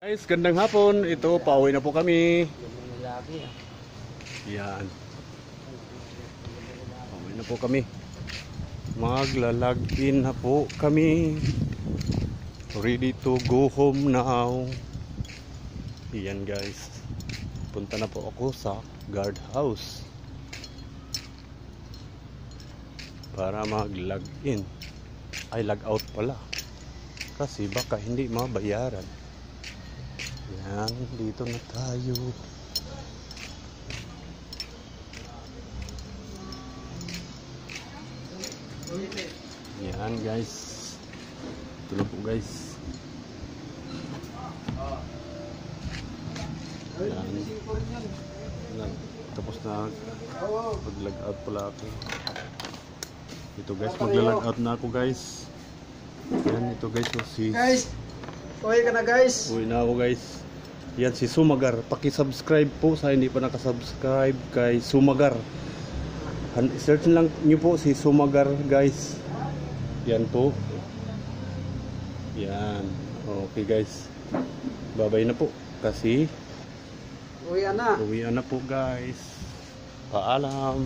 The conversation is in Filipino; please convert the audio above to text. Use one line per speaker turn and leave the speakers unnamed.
Guys, gandang hapon. Ito, pauwi na po kami. Yan. Pauwi na po kami. Maglalagin na po kami. Ready to go home now. Yan guys. Punta na po ako sa guard house para mag-log-in. Ay, log-out pala. Kasi baka hindi mabayaran. Yan, dito na tayo. Yan guys. Ito na po guys. Yan. Tapos na mag-log out pala ako. Ito guys, mag-log out na ako guys. Yan, ito guys. So,
Guys, uwi ka na guys.
uwi na ako guys. Yan si Sumagar. Paki-subscribe po sa hindi pa nakasubscribe kay Sumagar. Search lang niyo po si Sumagar guys. Yan po. Yan. Okay guys. Bye-bye na po. Kasi
Uwi na.
uwian na po guys. Paalam.